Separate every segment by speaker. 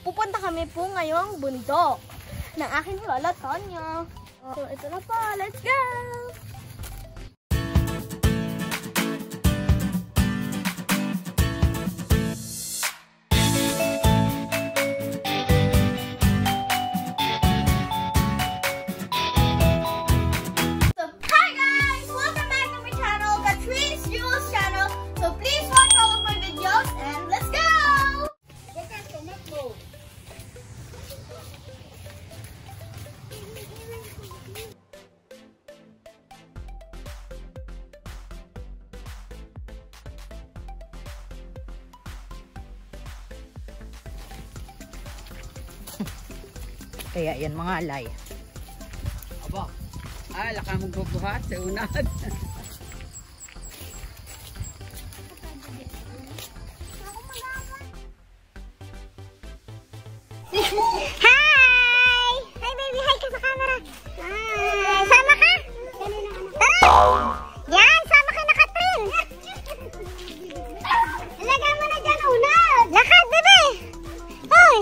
Speaker 1: pupunta kami po ngayong bundok ng aking lola Tonya. So, ito na po. Let's go!
Speaker 2: Kaya yan mga alay.
Speaker 3: Aba, laka mong bubuhat sa unahan.
Speaker 1: Hi! Hi baby, hi ka sa camera. Hi! Sama ka? Tara! Yan, sama ka na Katrin. Ilagay mo na dyan unad. Lakad, bebe. Hoy!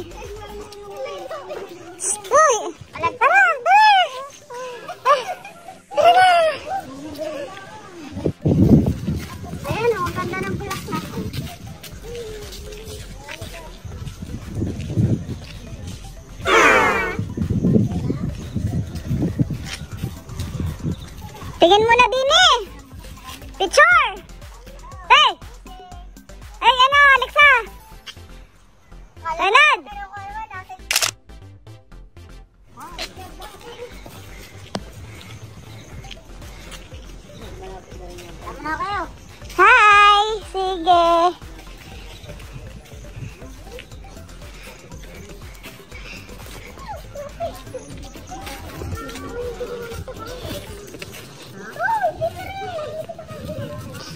Speaker 1: Hoy! Tara, tara! Ayan o, ang ganda ng bulaklak. Tingin mo na din eh. Picture. Hey. Hey, ano, Alexa. Leonard. Tama na kayo. Hi. Sige.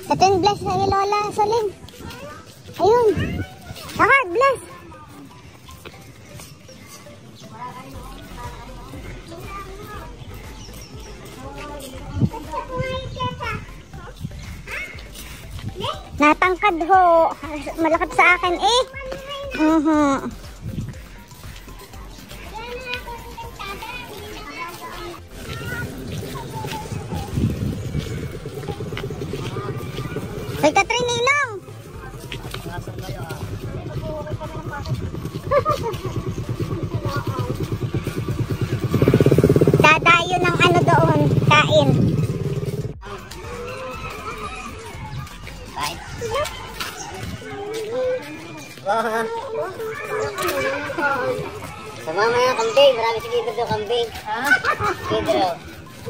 Speaker 1: Ito yung bless na ni Lola Saling. Ayun. Lakad, bless. Natangkad ho. Malakad sa akin eh. Ay, Katrin, Ninong! Dadayo ng ano doon, kain.
Speaker 2: Kain. Sama mo yung kambing. Marami si Pedro daw kambing. Pedro.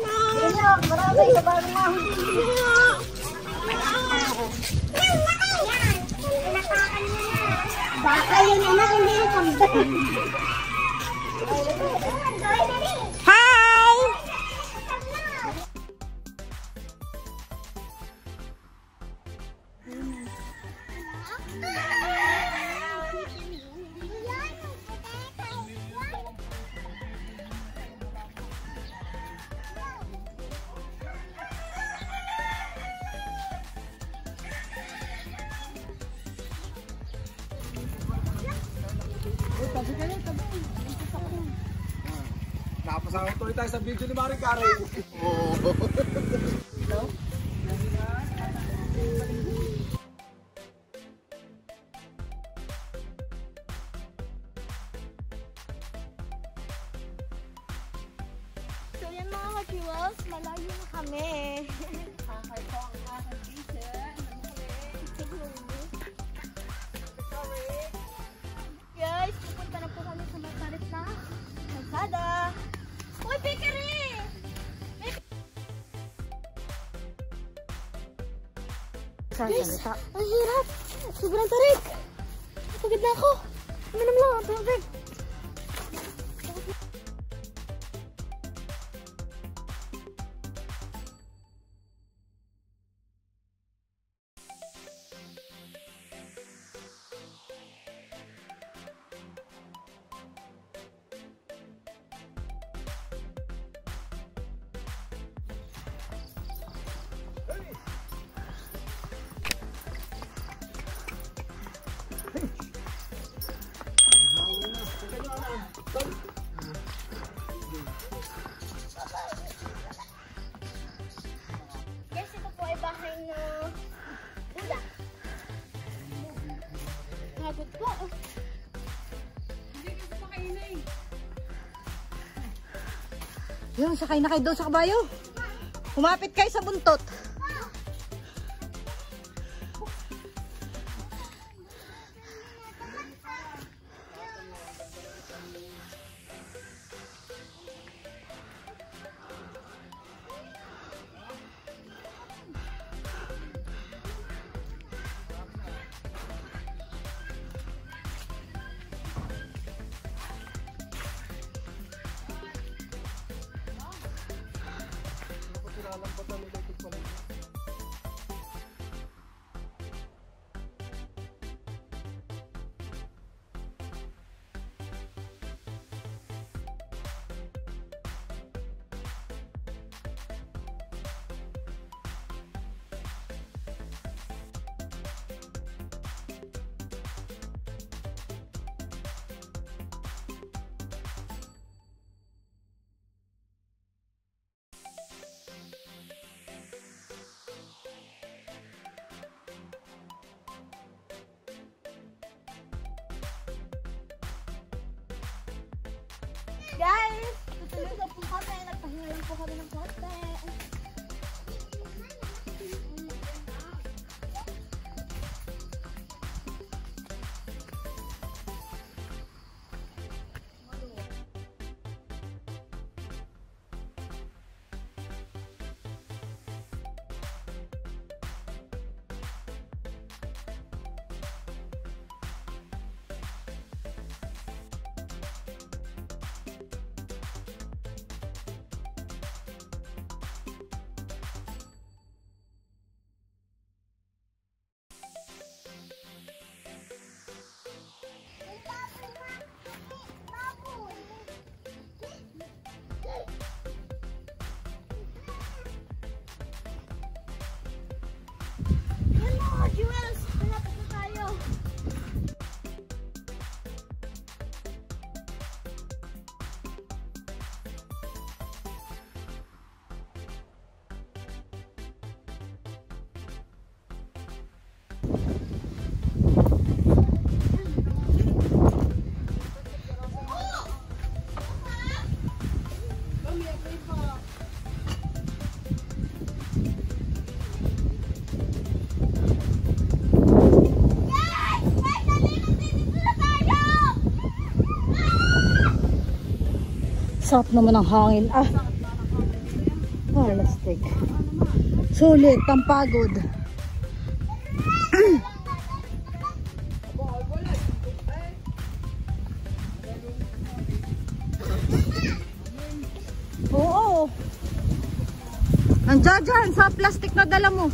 Speaker 1: Pedro, marami sa bago na. Baka yun anak, hindi yung kambing. Hi!
Speaker 3: Napasama tuloy tayo sa video ni Maring Karen. Hello?
Speaker 1: So yan mga ka-jewels, malayo na kami.
Speaker 2: Kakay ko ang aking vision.
Speaker 1: Guys, pupunta na po kami sa matarit na kalsada. Uy, Pikiri! Guys, ang hirap. Sobrang tarik. Pagod na ako. Uminom lang ang tubig.
Speaker 4: Yun, sakay na kayo doon sa kabayo. Kumapit kayo sa buntot.
Speaker 1: Guys, tutulog na po kami. Nagpahinga lang po kami ng konti. Jewels, malapit na tayo.
Speaker 4: Sarap naman ang hangin. Ah, plastic. Sulit, pampagod. Oo. Nandiyan dyan sa plastic na dala mo.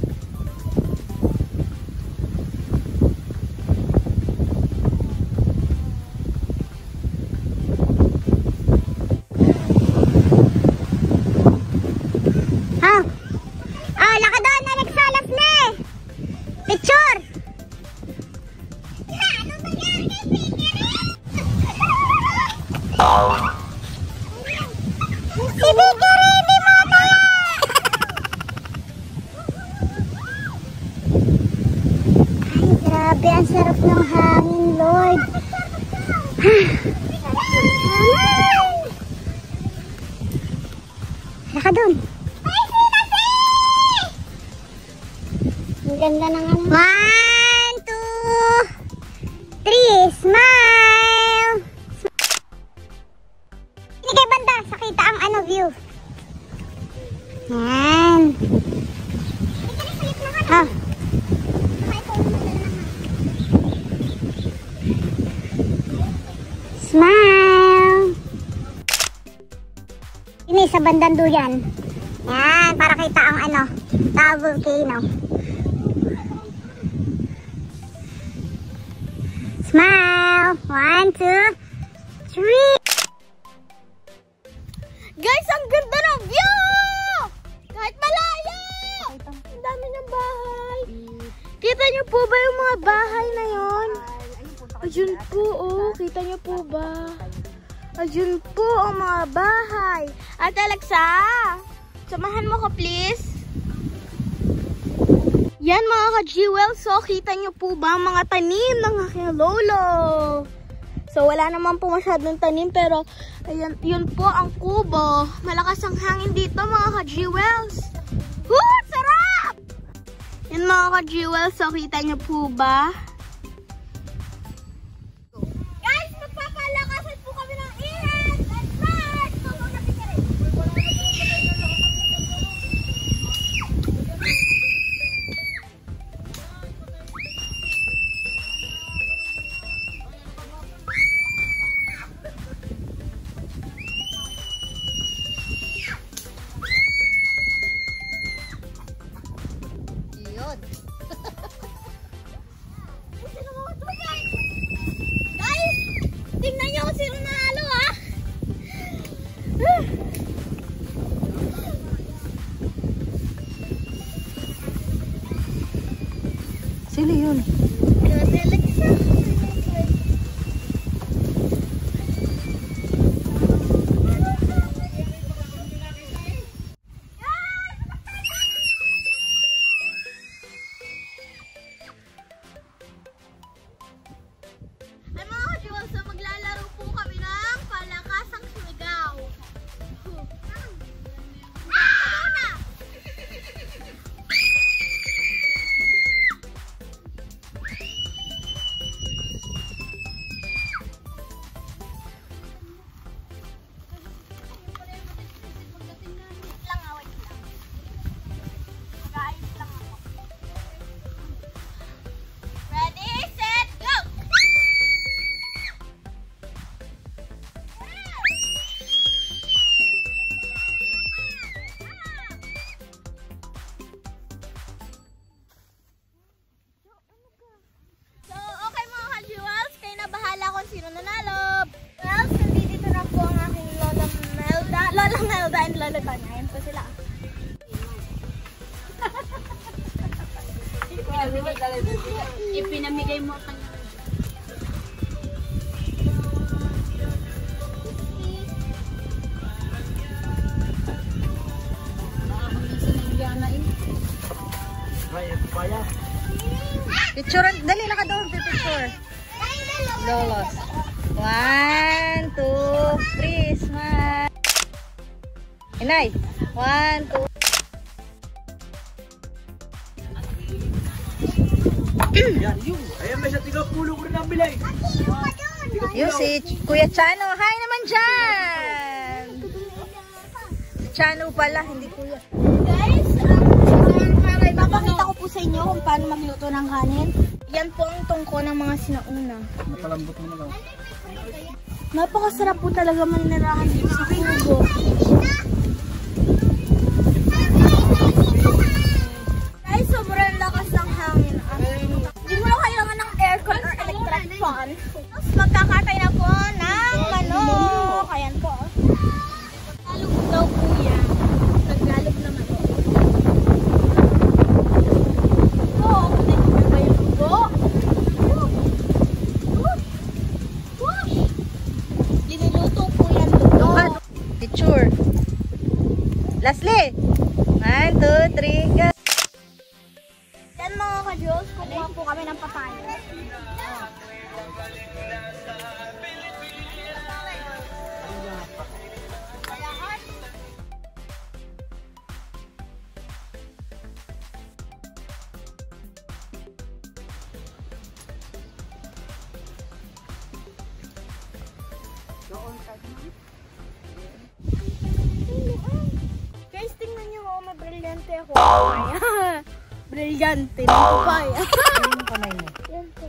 Speaker 1: Picture! Si Bigiri, di mata! Ay, grabe, ang sarap ng hangin, Lord. Naka dun. Ang ganda ng ano. 1, 2, 3, smile! Hindi kay banda, sakita ang ano view. Yan. Ah. Smile! Ini sa bandang duyan. Yan, para kita ang ano, Taal Volcano. Smile! 1, 2, 3. Guys, ang ganda ng view! Kahit malayo! Ang dami ng bahay. Kita niyo po ba yung mga bahay na yon? Ayun po, oh. Kita niyo po ba? Ayun po ang mga bahay. Ate Alexa, samahan mo ko please. Yan mga ka-jewel, so kita nyo po ba mga tanim ng aking lolo? So wala naman po masyadong tanim pero ayan, yun po ang kubo. Malakas ang hangin dito mga ka-jewels. Woo! Sarap! Yan mga ka-jewels, so kita nyo po ba? Guys, magpapalakasan po kami ng ihas! Let's start! Guys, tingnan nyo kung sino nanalo ha.
Speaker 4: Sino yun?
Speaker 1: Ay mga ka-jewels, so maglalaro po kami ng palakasang sumigaw. Ready, set, go! So, okay mga ka-jewels, kayo na bahala kung sino nanalo. Well, so dito na po ang aking Lola Melda and Lola Tanya. Ayan po sila.
Speaker 2: Ipinamigay mo kanya.
Speaker 4: Picture, dali na ka doon, picture. Lolos. 1, 2, 3, smile. Inay. 1, 2.
Speaker 3: Ayan, may sa tiga-pulo ko rin ang bilay.
Speaker 4: Yung si Kuya Chano. Hi naman dyan. Si Chano pala, hindi Kuya.
Speaker 1: Guys, ipapakita ko po sa inyo kung paano magluto ng kanin. Yan po ang tungko ng mga sinauna.
Speaker 3: Napalambot mo na lang.
Speaker 1: Napakasarap po talaga manirahan dito sa kubo. Guys, sobrang lakas ng hangin. Hindi mo na kailangan ng aircon or electric fan. Tapos magkakatay na po ng manok. Ayan po. Naglalog daw po yan. Naglalog na manok. Oh, hindi ba yung bugo? Linuluto po yan doon.
Speaker 4: Picture. Lastly. 1, 2, 3, go.
Speaker 1: Yan mga ka-Diyos, kukuha po kami ng papaya. Guys, tingnan nyo ako, mabrilyante ako. Brilyante ng papaya.
Speaker 4: Yung kamay mo.
Speaker 1: Yan po.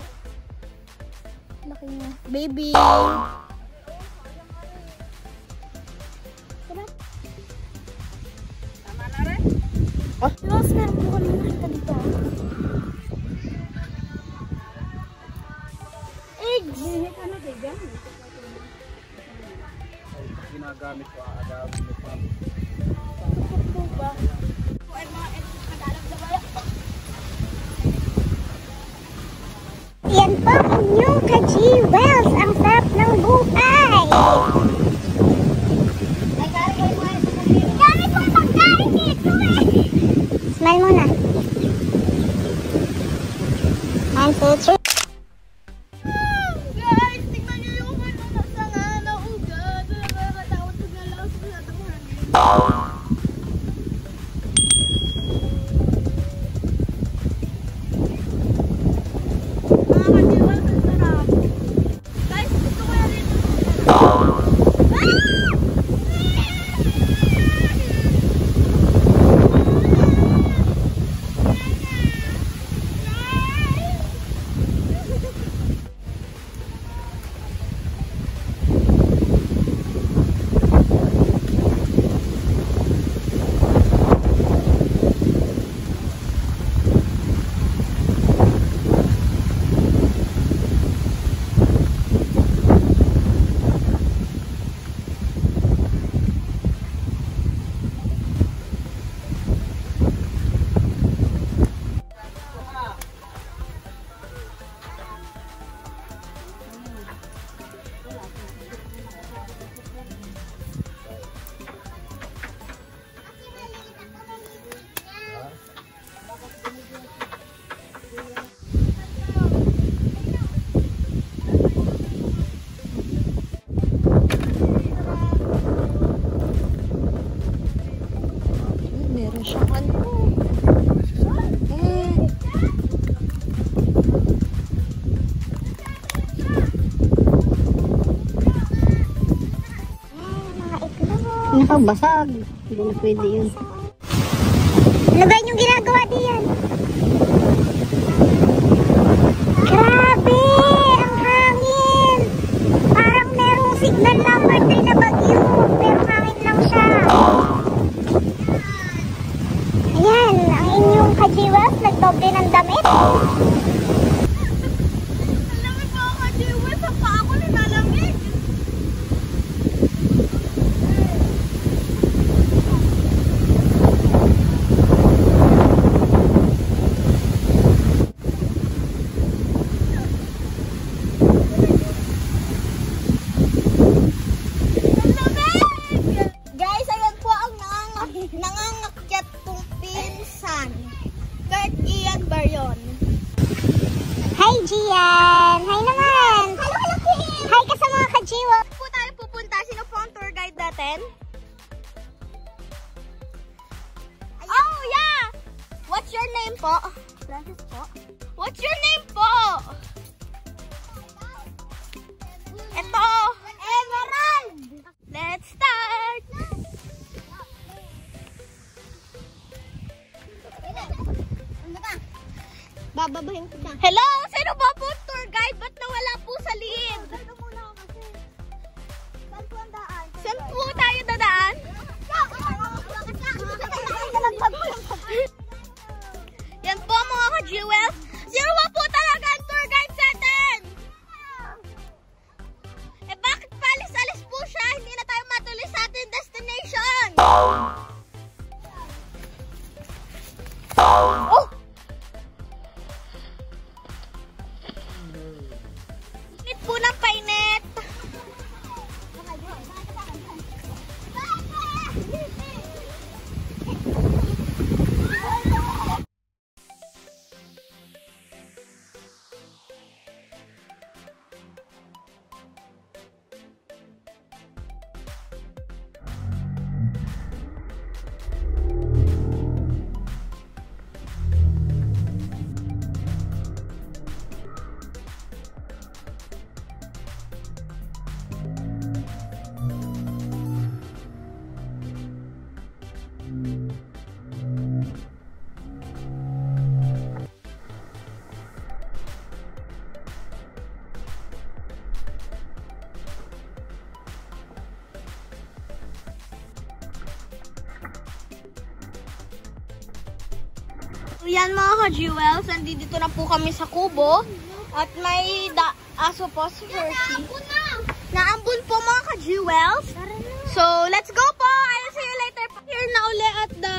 Speaker 1: Laki niya. Baby! Sarap. Tama na rin? Oh. Diyos, meron po kami nakita dito. Eggs! Ano ba yan?
Speaker 3: Ginagamit ko, aagawin mo pa.
Speaker 1: Ano po ba? Ay, mga eggs na nagalag na kaya.
Speaker 2: Yan po ang inyong ka-jewels. Ang sarap ng buhay. Dami pong pagkain dito eh. Smile muna. Nakabasag. Hindi na pwede yun. Ano ba yung ginagawa diyan? Grabe! Ang hangin! Parang merong signal number 3 na bagyo. Pero hangin lang siya. Ayan, ang inyong kajiwas, nagdoble ng damit.
Speaker 1: Nalamig po ako, Jiwis. Ang paa ko nilalamig. Guys, ayan po ang nangangakyat kong pinsan. Kurt Ian Baryon.
Speaker 2: Hi, Gian! Hi naman! Hi ka sa mga kajiwa!
Speaker 1: Saan po tayo pupunta? Sino po ang tour guide natin? Oh, yeah! What's your name po? Francis po. What's your name po? Ito. Emerald! Let's start! Bababahin ko na. Hello! Sino ba po tour guide? Ba't nawala po sa lead? Saan po tayo dadaan? Yan po mga ka-jewels. Sino ba po talaga ang tour guide sa atin? Eh bakit palis-alis po siya? Hindi na tayo matuloy sa ating destination. Oh! Init po ng painit. Yan mga ka-jewels, nandito na po kami sa kubo. At may aso po si Hershey. Naambun po mga ka-jewels. So, let's go po! I'll see you later. Here na uli at the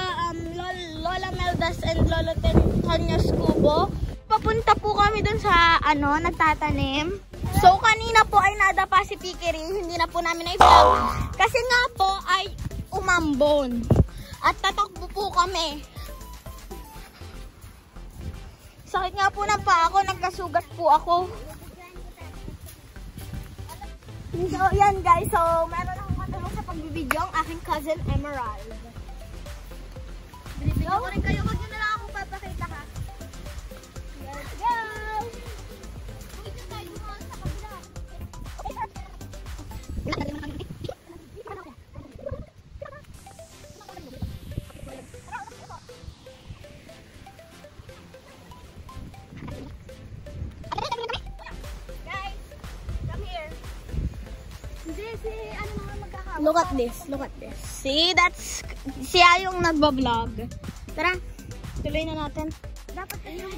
Speaker 1: Lola Meldas and Lolo Tanya's kubo. Papunta po kami dun sa nagtatanim. So, kanina po ay nadapa si Pikiri. Hindi na po namin na-vlog. Kasi nga po ay umambon. At tatakbo po kami. Sakit nga po ng paa ako, nagkasugat po ako. So, yan guys. So, meron akong katulong sa pagbibidyo ang aking cousin Emerald. Binibigyan ko rin kayo. Huwag nyo na lang akong papakita ka. Let's go! Dito tayo dumaan sa kabila. Look at this, look at this. See, that's siya yung nagbablog. Tara, tuloy na natin.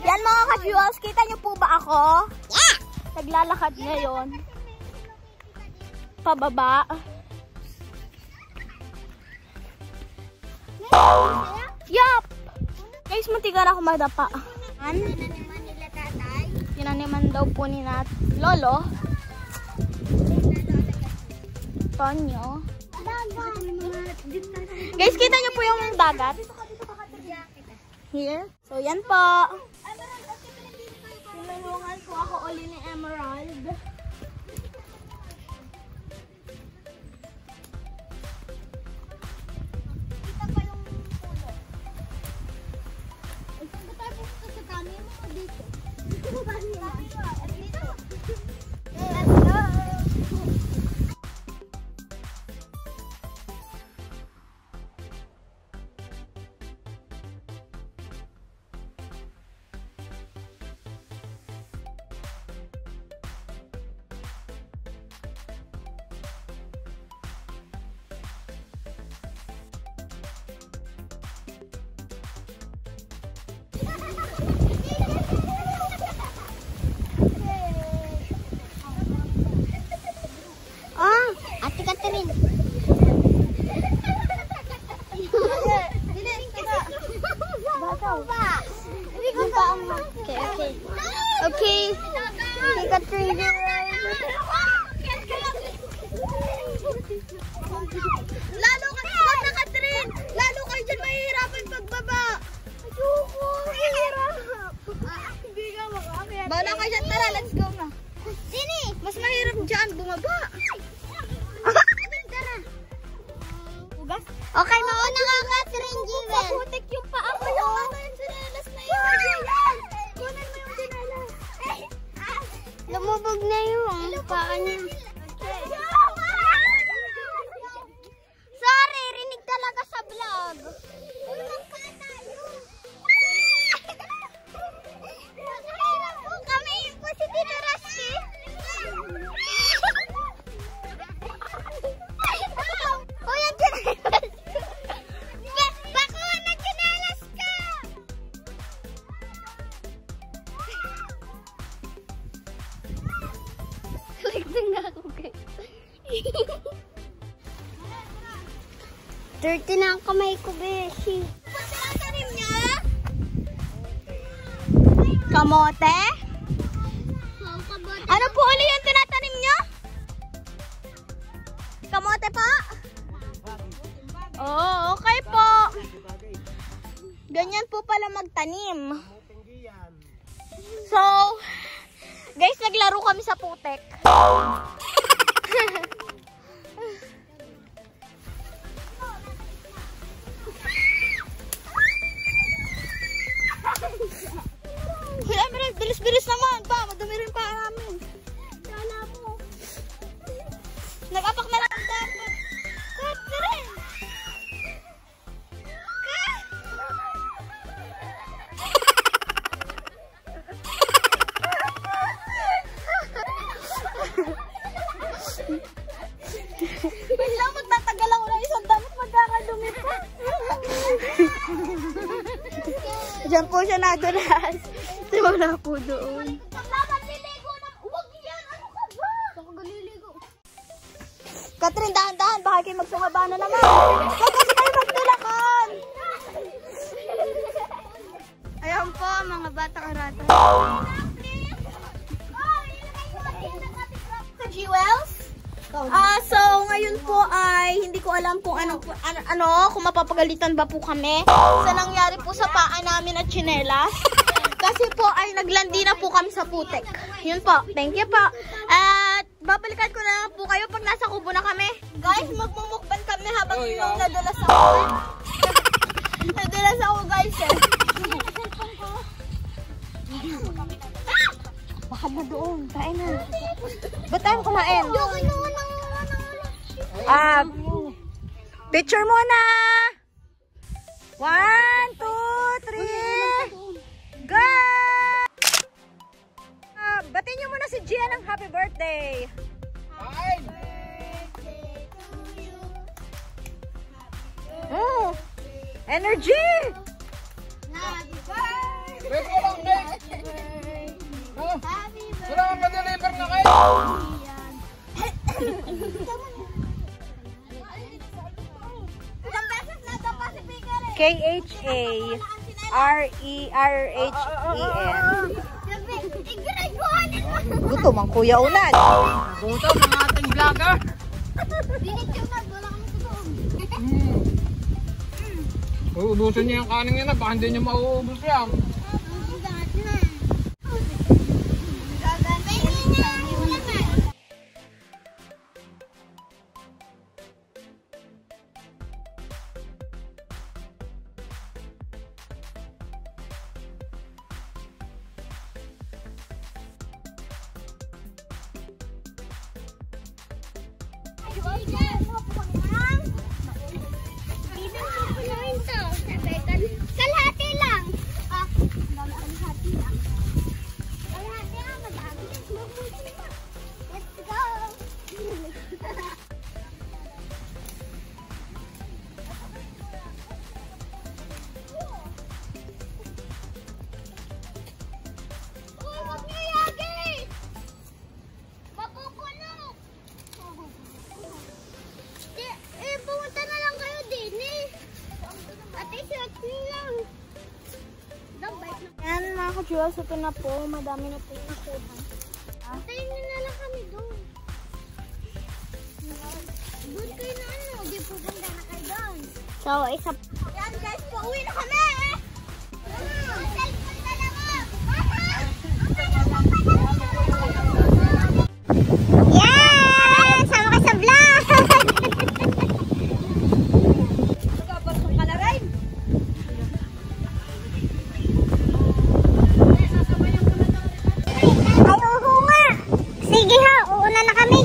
Speaker 1: Yan mga ka-jewels, kita niyo po ba ako? Yeah! Naglalakad ngayon. Pababa. Yup! Guys, muntikan ako madapa. Tinaniman daw po ni Lolo. Tonyo. Guys, kita niyo po yung dagat. Here. So, yan po. Tinulungan po ako uli ni Emerald. Kita pa yung pulo. Ay, saan ba tayo pupunta sa kami? Mga dito. Dito ba niya? Dito. Let's go.
Speaker 2: Dirty na ang kamay ko, beshi.
Speaker 1: Tinatanim niya? Kamote? Ano po ulit yung tinatanim niyo? Kamote pa? Oh, okay po. Ganyan po pala magtanim. So, guys, naglaro kami sa putek. Hoy, Emerald, bilis-bilis naman pa. Madumi rin pa namin. Kala mo. Nag-apak na lang ang dapat. Cut na rin. Wait lang, magtatagal ako ng isang damit. Magkakadumi pa. Diyan po siya nadulas. Kasi wala po doon. Dapat liligo na. Huwag yan. Ano ka ba? Ako galiligo. Catherine, dahan-dahan. Baka kayo magsumaba na naman. Huwag kasi kayo magtulakan. Ayan po, mga bata karata. Sa Jewels? So ngayon po ay hindi ko alam kung kung mapapagalitan ba po kami sa nangyari po sa paa namin at tsinelas. Kasi po ay naglandi na po kami sa putek. Yun po. Thank you po. At babalikan ko na lang po kayo pag nasa kubo na kami. Guys, magmumukban kami habang yung nadulas ako. Nadulas ako, guys. Baka na doon. Kain na. Ba't tayo kumain? Picture muna. 1, 2, 3. Go! Batiin niyo muna si Gian ng happy birthday. Oh, energy!
Speaker 3: Wala kang pa-deliver na kayo.
Speaker 4: KHARERHEN. Gutom ang Kuya Unad.
Speaker 3: Gutom ang ating vlogger. Uubusin niya yung kanin niya na. Baka hindi niya mauubos yan.
Speaker 2: Kalahati lang. Let's go. Uy, wag niyo yagi. Makukulong. Pumunta na lang kayo din eh. Ate, shot niyo lang.
Speaker 1: Yan mga ka-jewels, ito na po. Madami na po yung nakuha.
Speaker 2: Tayo na lang kami doon. Doon kayo na ano, di pupunta na kayo doon.
Speaker 1: So, isa.
Speaker 2: Yan guys, pauwi na kami! Cellphone na lang ah! Yan! Sama ka sa vlog! Ay, uho nga! Sige ha, uuna na kami!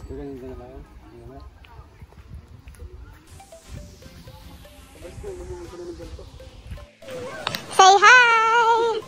Speaker 2: Say hi!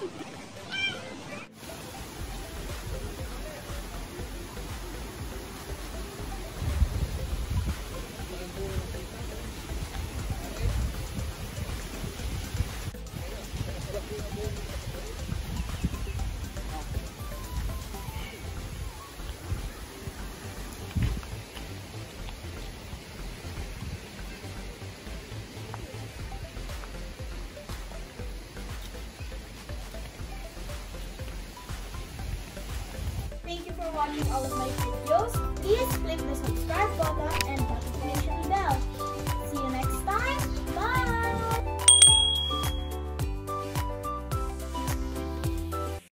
Speaker 1: Thank you for watching all of my videos. Please click the subscribe button and notification bell.